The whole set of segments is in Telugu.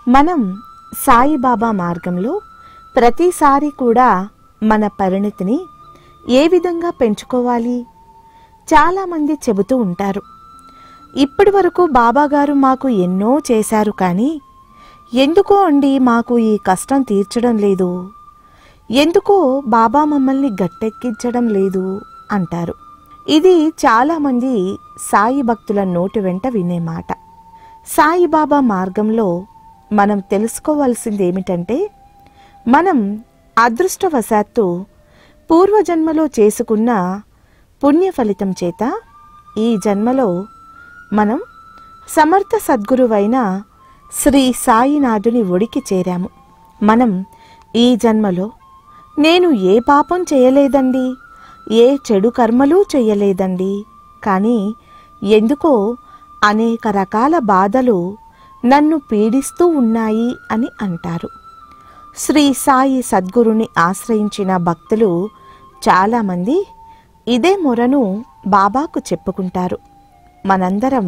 మనం సాయిబాబా మార్గంలో ప్రతిసారి కూడా మన పరిణతిని ఏ విధంగా పెంచుకోవాలి? చాలామంది చెబుతూ ఉంటారు, ఇప్పటి వరకు బాబాగారు మాకు ఎన్నో చేశారు, కానీ ఎందుకో అండి మాకు ఈ కష్టం తీర్చడం లేదు, ఎందుకో బాబా మమ్మల్ని గట్టెక్కించడం లేదు అంటారు. ఇది చాలామంది సాయి భక్తుల నోటి వెంట వినే మాట. సాయిబాబా మార్గంలో మనం తెలుసుకోవాల్సింది ఏమిటంటే, మనం అదృష్టవశాత్తు పూర్వజన్మలో చేసుకున్న పుణ్య ఫలితం చేత ఈ జన్మలో మనం సమర్థ సద్గురువైన శ్రీ సాయినాథుని ఒడికి చేరాము. మనం ఈ జన్మలో నేను ఏ పాపం చేయలేదండి, ఏ చెడు కర్మలు చేయలేదండి, కానీ ఎందుకో అనేక రకాల బాధలు నన్ను పీడిస్తూ ఉన్నాయి అని అంటారు. శ్రీ సాయి సద్గురుని ఆశ్రయించిన భక్తులు చాలామంది ఇదే మొరను బాబాకు చెప్పుకుంటారు. మనందరం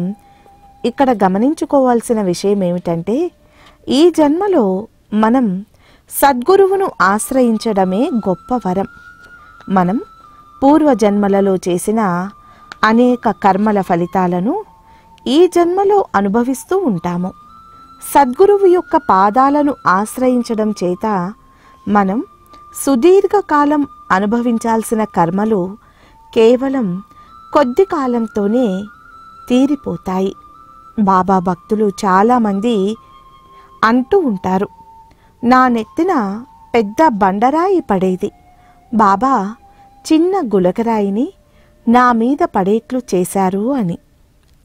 ఇక్కడ గమనించుకోవాల్సిన విషయం ఏమిటంటే, ఈ జన్మలో మనం సద్గురువును ఆశ్రయించడమే గొప్ప వరం. మనం పూర్వజన్మలలో చేసిన అనేక కర్మల ఫలితాలను ఈ జన్మలో అనుభవిస్తూ ఉంటాము. సద్గురువు యొక్క పాదాలను ఆశ్రయించడం చేత మనం సుదీర్ఘకాలం అనుభవించాల్సిన కర్మలు కేవలం కొద్ది కాలంతోనే తీరిపోతాయి. బాబా భక్తులు చాలామంది అంటూ ఉంటారు, నా నెత్తిన పెద్ద బండరాయి పడేది, బాబా చిన్న గులకరాయిని నా మీద పడేట్లు చేశారు అని.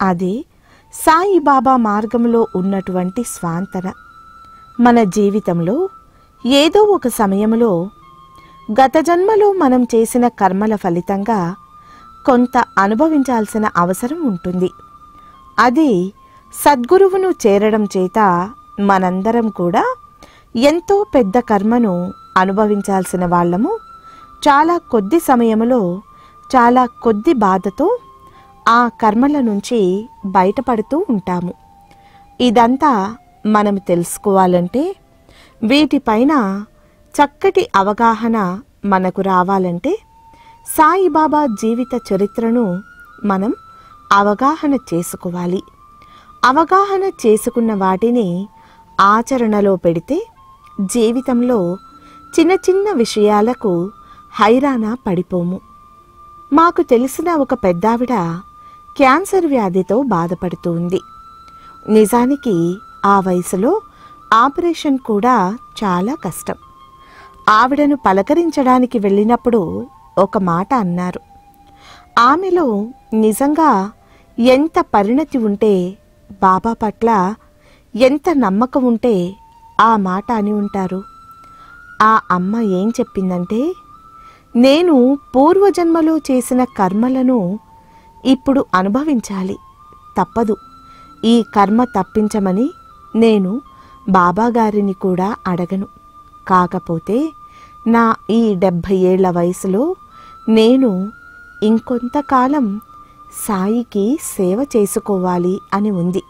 అది సాయిబాబా మార్గంలో ఉన్నటువంటి స్వాంతన. మన జీవితంలో ఏదో ఒక సమయంలో గత జన్మలో మనం చేసిన కర్మల ఫలితంగా కొంత అనుభవించాల్సిన అవసరం ఉంటుంది. అది సద్గురువును చేరడం చేత మనందరం కూడా ఎంతో పెద్ద కర్మను అనుభవించాల్సిన వాళ్ళము. చాలా కొద్ది సమయంలో చాలా కొద్ది బాధతో ఆ కర్మల నుంచి బయటపడుతూ ఉంటాము. ఇదంతా మనం తెలుసుకోవాలంటే, వీటిపైన చక్కటి అవగాహన మనకు రావాలంటే సాయిబాబా జీవిత చరిత్రను మనం అవగాహన చేసుకోవాలి. అవగాహన చేసుకున్న వాటిని ఆచరణలో పెడితే జీవితంలో చిన్న చిన్న విషయాలకు హైరాణ పడిపోము. మాకు తెలిసిన ఒక పెద్దావిడ క్యాన్సర్ వ్యాధితో బాధపడుతూ ఉంది. నిజానికి ఆ వయసులో ఆపరేషన్ కూడా చాలా కష్టం. ఆవిడను పలకరించడానికి వెళ్ళినప్పుడు ఒక మాట అన్నారు. ఆమెలో నిజంగా ఎంత పరిణతి ఉంటే, బాబా పట్ల ఎంత నమ్మకం ఉంటే ఆ మాట అని ఉంటారు. ఆ అమ్మ ఏం చెప్పిందంటే, నేను పూర్వజన్మలో చేసిన కర్మలను ఇప్పుడు అనుభవించాలి, తప్పదు. ఈ కర్మ తప్పించమని నేను బాబాగారిని కూడా అడగను. కాకపోతే నా ఈ 70 ఏళ్ల వయసులో నేను ఇంకొంతకాలం సాయికి సేవ చేసుకోవాలి అని ఉంది.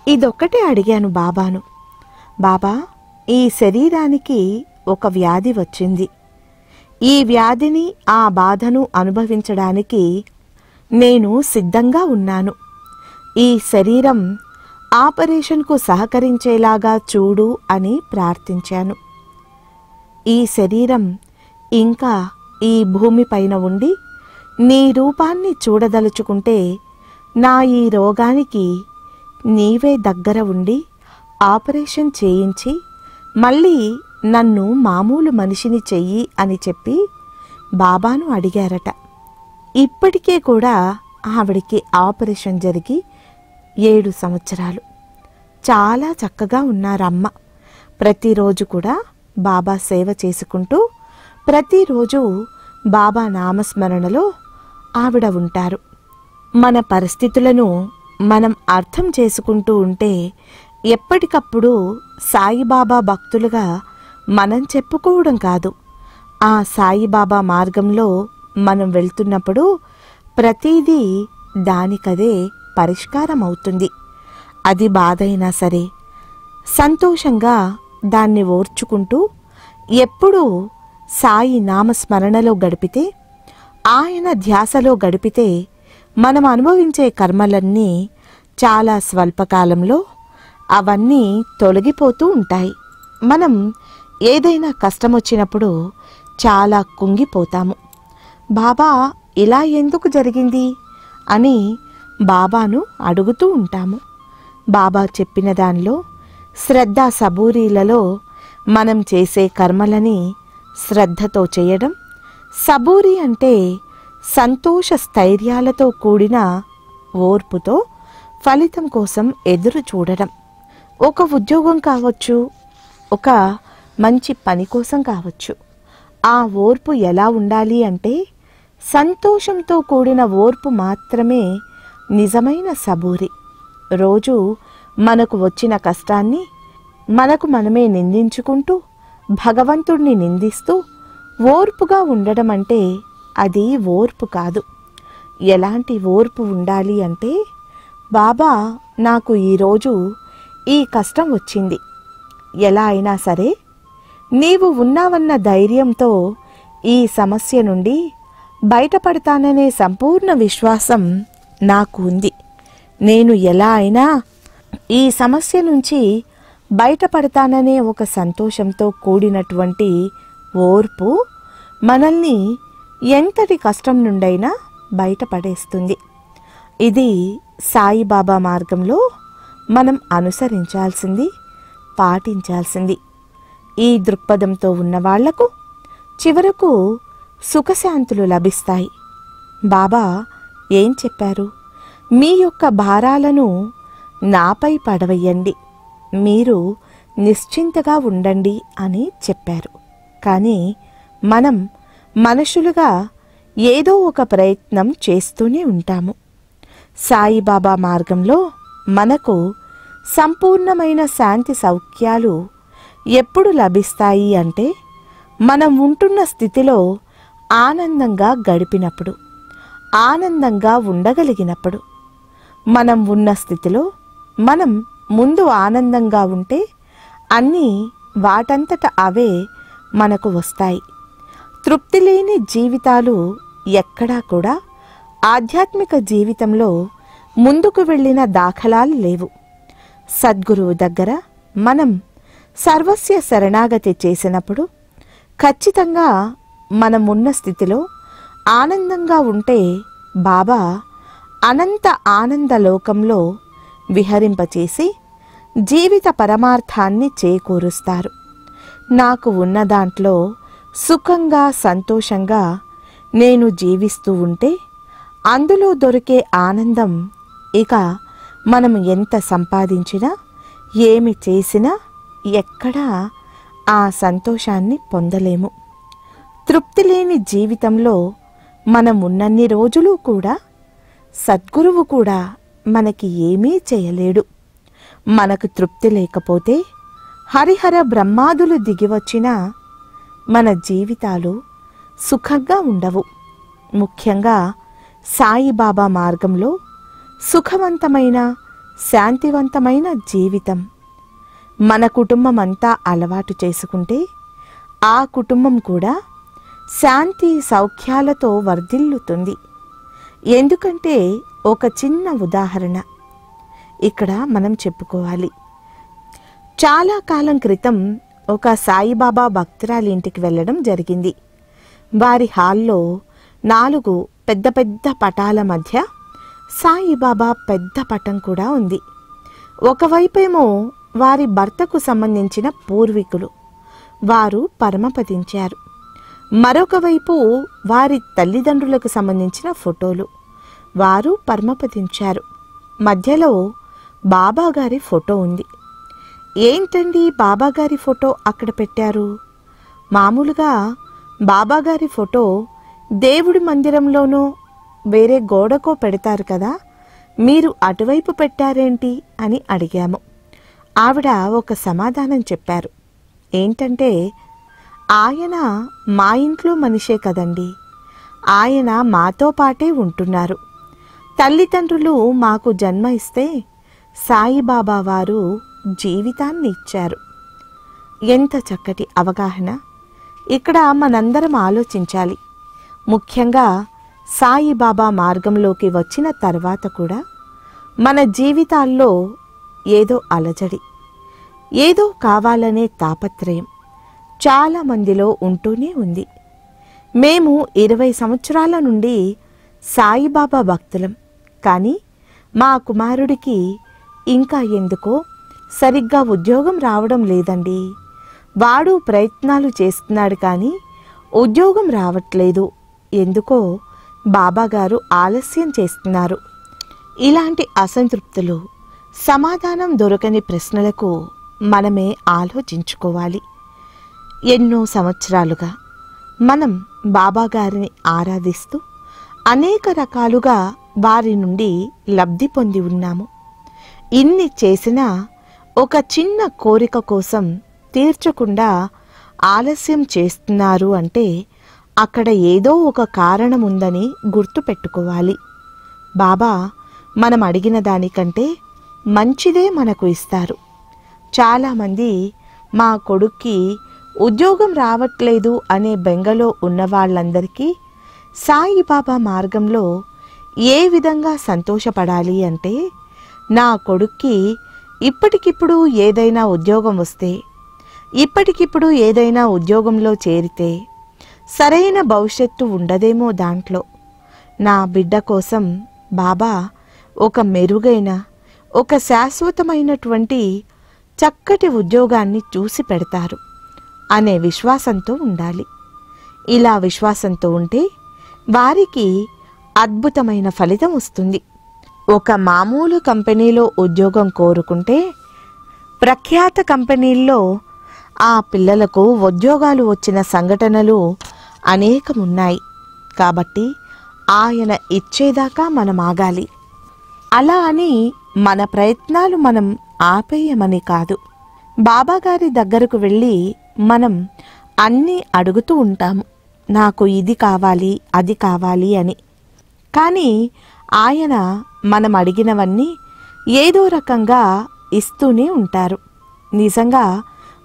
ఇదొక్కటే అడిగాను బాబాను. బాబా, ఈ శరీరానికి ఒక వ్యాధి వచ్చింది. ఈ వ్యాధిని, ఆ బాధను అనుభవించడానికి నేను సిద్ధంగా ఉన్నాను. ఈ శరీరం ఆపరేషన్కు సహకరించేలాగా చూడు అని ప్రార్థించాను. ఈ శరీరం ఇంకా ఈ భూమిపైన ఉండి నీ రూపాన్ని చూడదలుచుకుంటే నా ఈ రోగానికి నీవే దగ్గర ఉండి ఆపరేషన్ చేయించి మళ్ళీ నన్ను మామూలు మనిషిని చెయ్యి అని చెప్పి బాబాను అడిగారట. ఇప్పటికే కూడా ఆవిడికి ఆపరేషన్ జరిగి 7 సంవత్సరాలు. చాలా చక్కగా ఉన్నారమ్మ. ప్రతిరోజు కూడా బాబా సేవ చేసుకుంటూ ప్రతిరోజు బాబా నామస్మరణలో ఆవిడ ఉంటారు. మన పరిస్థితులను మనం అర్థం చేసుకుంటూ ఉంటే ఎప్పటికప్పుడు సాయిబాబా భక్తులుగా మనం చెప్పుకోవడం కాదు, ఆ సాయిబాబా మార్గంలో మనం వెళ్తున్నప్పుడు ప్రతిదీ దానికదే పరిష్కారం అవుతుంది. అది బాధ అయినా సరే, సంతోషంగా దాన్ని ఓర్చుకుంటూ ఎప్పుడూ సాయి నామస్మరణలో గడిపితే, ఆయన ధ్యాసలో గడిపితే మనం అనుభవించే కర్మలన్నీ చాలా స్వల్పకాలంలో అవన్నీ తొలగిపోతూ ఉంటాయి. మనం ఏదైనా కష్టం వచ్చినప్పుడు చాలా కుంగిపోతాము. బాబా ఇలా ఎందుకు జరిగింది అని బాబాను అడుగుతూ ఉంటాము. బాబా చెప్పిన దానిలో శ్రద్ధ సబూరీలలో మనం చేసే కర్మలని శ్రద్ధతో చేయడం, సబూరి అంటే సంతోష స్థైర్యాలతో కూడిన ఓర్పుతో ఫలితం కోసం ఎదురు చూడడం. ఒక ఉద్యోగం కావచ్చు, ఒక మంచి పని కోసం కావచ్చు. ఆ ఓర్పు ఎలా ఉండాలి అంటే సంతోషంతో కూడిన ఓర్పు మాత్రమే నిజమైన సబూరి. రోజు మనకు వచ్చిన కష్టాన్ని మనకు మనమే నిందించుకుంటూ భగవంతుణ్ణి నిందిస్తూ ఓర్పుగా ఉండడం అంటే అది ఓర్పు కాదు. ఎలాంటి ఓర్పు ఉండాలి అంటే, బాబా నాకు ఈరోజు ఈ కష్టం వచ్చింది, ఎలా అయినా సరే నీవు ఉన్నావన్న ధైర్యంతో ఈ సమస్య నుండి బయటపడతాననే సంపూర్ణ విశ్వాసం నాకు ఉంది. నేను ఎలా అయినా ఈ సమస్య నుంచి బయటపడతాననే ఒక సంతోషంతో కూడినటువంటి ఓర్పు మనల్ని ఎంతటి కష్టం నుండైనా బయటపడేస్తుంది. ఇది సాయిబాబా మార్గంలో మనం అనుసరించాల్సింది, పాటించాల్సింది. ఈ దృక్పథంతో ఉన్న వాళ్లకు చివరకు సుఖశాంతులు లభిస్తాయి. బాబా ఏం చెప్పారు? మీ యొక్క భారాలను నాపై పడవేయండి, మీరు నిశ్చింతగా ఉండండి అని చెప్పారు. కానీ మనం మనుషులుగా ఏదో ఒక ప్రయత్నం చేస్తూనే ఉంటాము. సాయిబాబా మార్గంలో మనకు సంపూర్ణమైన శాంతి సౌఖ్యాలు ఎప్పుడు లభిస్తాయి అంటే, మనం ఉంటున్న స్థితిలో ఆనందంగా గడిపినప్పుడు, ఆనందంగా ఉండగలిగినప్పుడు. మనం ఉన్న స్థితిలో మనం ముందు ఆనందంగా ఉంటే అన్నీ వాటంతట అవే మనకు వస్తాయి. తృప్తి లేని జీవితాలు ఎక్కడా కూడా ఆధ్యాత్మిక జీవితంలో ముందుకు వెళ్ళిన దాఖలాలు లేవు. సద్గురువు దగ్గర మనం సర్వస్య శరణాగతి చేసినప్పుడు ఖచ్చితంగా మనం ఉన్న స్థితిలో ఆనందంగా ఉంటే బాబా అనంత ఆనందలోకంలో విహరింపచేసి జీవిత పరమార్థాన్ని చేకూరుస్తారు. నాకు ఉన్న దాంట్లో సుఖంగా సంతోషంగా నేను జీవిస్తూ ఉంటే అందులో దొరికే ఆనందం ఇక మనం ఎంత సంపాదించినా ఏమి చేసినా ఎక్కడా ఆ సంతోషాన్ని పొందలేము. తృప్తి లేని జీవితంలో మనం ఉన్నన్ని రోజులు కూడా సద్గురువు కూడా మనకి ఏమీ చేయలేడు. మనకు తృప్తి లేకపోతే హరిహర బ్రహ్మాదులు దిగివచ్చినా మన జీవితాలు సుఖంగా ఉండవు. ముఖ్యంగా సాయిబాబా మార్గంలో సుఖవంతమైన శాంతివంతమైన జీవితం మన కుటుంబం అంతా అలవాటు చేసుకుంటే ఆ కుటుంబం కూడా శాంతి సౌఖ్యాలతో వర్ధిల్లుతుంది. ఎందుకంటే ఒక చిన్న ఉదాహరణ ఇక్కడ మనం చెప్పుకోవాలి. చాలా కాలం క్రితం ఒక సాయిబాబా భక్తురాలింటికి వెళ్ళడం జరిగింది. వారి హాల్లో 4 పెద్ద పెద్ద పటాల మధ్య సాయిబాబా పెద్ద పటం కూడా ఉంది. ఒకవైపేమో వారి భర్తకు సంబంధించిన పూర్వీకులు, వారు పరమపదించారు. మరొక వైపు వారి తల్లిదండ్రులకు సంబంధించిన ఫోటోలు, వారు పరమపదించారు. మధ్యలో బాబాగారి ఫోటో ఉంది. ఏంటండి బాబాగారి ఫోటో అక్కడ పెట్టారు? మామూలుగా బాబాగారి ఫోటో దేవుడి మందిరంలోనో వేరే గోడకో పెడతారు కదా, మీరు అటువైపు పెట్టారేంటి అని అడిగాము. ఆవిడ ఒక సమాధానం చెప్పారు. ఏంటంటే, ఆయన మా ఇంట్లో మనిషే కదండి, ఆయన మాతో పాటే ఉంటున్నారు. తల్లిదండ్రులు మాకు జన్మ ఇస్తే సాయిబాబా వారు జీవితాన్ని ఇచ్చారు. ఎంత చక్కటి అవగాహన! ఇక్కడ మనందరం ఆలోచించాలి. ముఖ్యంగా సాయిబాబా మార్గంలోకి వచ్చిన తర్వాత కూడా మన జీవితాల్లో ఏదో అలజడి, ఏదో కావాలనే తాపత్రయం చాలామందిలో ఉంటూనే ఉంది. మేము 20 సంవత్సరాల నుండి సాయిబాబా భక్తులం. కానీ మా కుమారుడికి ఇంకా ఎందుకో సరిగ్గా ఉద్యోగం రావడం లేదండి. వాడు ప్రయత్నాలు చేస్తున్నాడు కానీ ఉద్యోగం రావట్లేదు. ఎందుకో బాబాగారు ఆలస్యం చేస్తున్నారు. ఇలాంటి అసంతృప్తులు, సమాధానం దొరకని ప్రశ్నలకు మనమే ఆలోచించుకోవాలి. ఎన్నో సంవత్సరాలుగా మనం బాబాగారిని ఆరాధిస్తూ అనేక రకాలుగా వారి నుండి లబ్ధి పొంది ఉన్నాము. ఇన్ని చేసినా ఒక చిన్న కోరిక కోసం తీర్చకుండా ఆలస్యం చేస్తున్నారు అంటే అక్కడ ఏదో ఒక కారణం ఉందని గుర్తుపెట్టుకోవాలి. బాబా మనం అడిగిన దానికంటే మంచిదే మనకు ఇస్తారు. చాలామంది మా కొడుక్కి ఉద్యోగం రావట్లేదు అనే బెంగలో ఉన్న వాళ్ళందరికీ సాయిబాబా మార్గంలో ఏ విధంగా సంతోషపడాలి అంటే, నా కొడుక్కి ఇప్పటికిప్పుడు ఏదైనా ఉద్యోగం వస్తే, ఇప్పటికిప్పుడు ఏదైనా ఉద్యోగంలో చేరితే సరైన భవిష్యత్తు ఉండదేమో దాంట్లో. నా బిడ్డ కోసం బాబా ఒక మెరుగైన, ఒక శాశ్వతమైనటువంటి చక్కటి ఉద్యోగాన్ని చూసి పెడతారు అనే విశ్వాసంతో ఉండాలి. ఇలా విశ్వాసంతో ఉంటే వారికి అద్భుతమైన ఫలితం వస్తుంది. ఒక మామూలు కంపెనీలో ఉద్యోగం కోరుకుంటే ప్రఖ్యాత కంపెనీల్లో ఆ పిల్లలకు ఉద్యోగాలు వచ్చిన సంఘటనలు అనేకమున్నాయి. కాబట్టి ఆయన ఇచ్చేదాకా మనం ఆగాలి. అలా అని మన ప్రయత్నాలు మనం ఆపేయమని కాదు. బాబాగారి దగ్గరకు వెళ్ళి మనం అన్నీ అడుగుతూ ఉంటాము, నాకు ఇది కావాలి, అది కావాలి అని. కానీ ఆయన మనం అడిగినవన్నీ ఏదో రకంగా ఇస్తూనే ఉంటారు. నిజంగా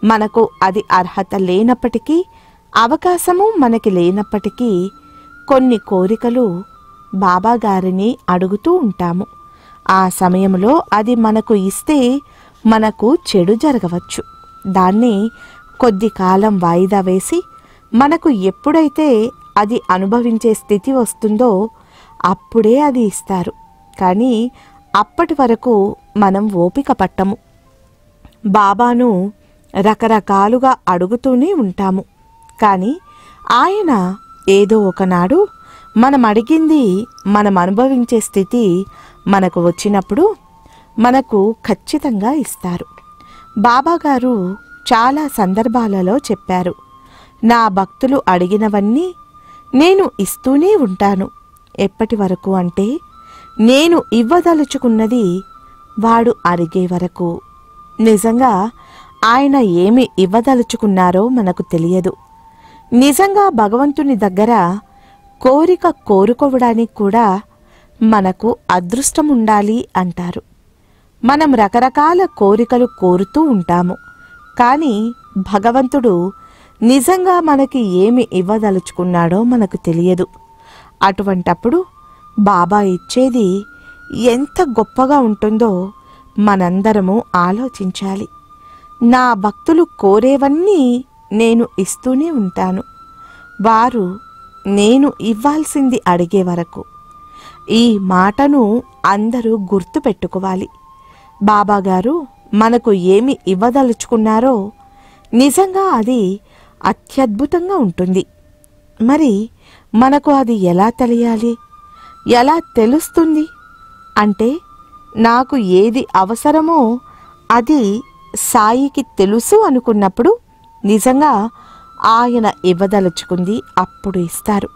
మనకు అది అర్హత లేనప్పటికీ, అవకాశము మనకి లేనప్పటికీ కొన్ని కోరికలు బాబాగారిని అడుగుతూ ఉంటాము. ఆ సమయంలో అది మనకు ఇస్తే మనకు చెడు జరగవచ్చు. దాన్ని కొద్ది కాలం వాయిదా వేసి మనకు ఎప్పుడైతే అది అనుభవించే స్థితి వస్తుందో అప్పుడే అది ఇస్తారు. కానీ అప్పటి వరకు మనం ఓపిక పట్టము. బాబాను రకరకాలుగా అడుగుతూనే ఉంటాము. కానీ ఆయన ఏదో ఒకనాడు మనం అడిగింది మనం అనుభవించే స్థితి మనకు వచ్చినప్పుడు మనకు ఖచ్చితంగా ఇస్తారు. బాబాగారు చాలా సందర్భాలలో చెప్పారు, నా భక్తులు అడిగినవన్నీ నేను ఇస్తూనే ఉంటాను. ఎప్పటి వరకు అంటే నేను ఇవ్వదలుచుకున్నది వాడు అడిగే వరకు. నిజంగా ఆయన ఏమి ఇవ్వదలుచుకున్నారో మనకు తెలియదు. నిజంగా భగవంతుని దగ్గర కోరిక కోరుకోవడానికి కూడా మనకు అదృష్టం ఉండాలి అంటారు. మనం రకరకాల కోరికలు కోరుతూ ఉంటాము. కానీ భగవంతుడు నిజంగా మనకి ఏమి ఇవ్వదలుచుకున్నాడో మనకు తెలియదు. అటువంటప్పుడు బాబా ఇచ్చేది ఎంత గొప్పగా ఉంటుందో మనందరము ఆలోచించాలి. నా భక్తులు కోరేవన్నీ నేను ఇస్తూనే ఉంటాను, వారు నేను ఇవ్వాల్సింది అడిగే వరకు. ఈ మాటను అందరూ గుర్తు పెట్టుకోవాలి. బాబాగారు మనకు ఏమి ఇవ్వదలుచుకున్నారో నిజంగా అది అత్యద్భుతంగా ఉంటుంది. మరి మనకు అది ఎలా తెలియాలి, ఎలా తెలుస్తుంది అంటే, నాకు ఏది అవసరమో అది సాయికి తెలుసు అనుకున్నప్పుడు నిజంగా ఆయన ఇవ్వదలుచుకుంది అప్పుడు ఇస్తారు.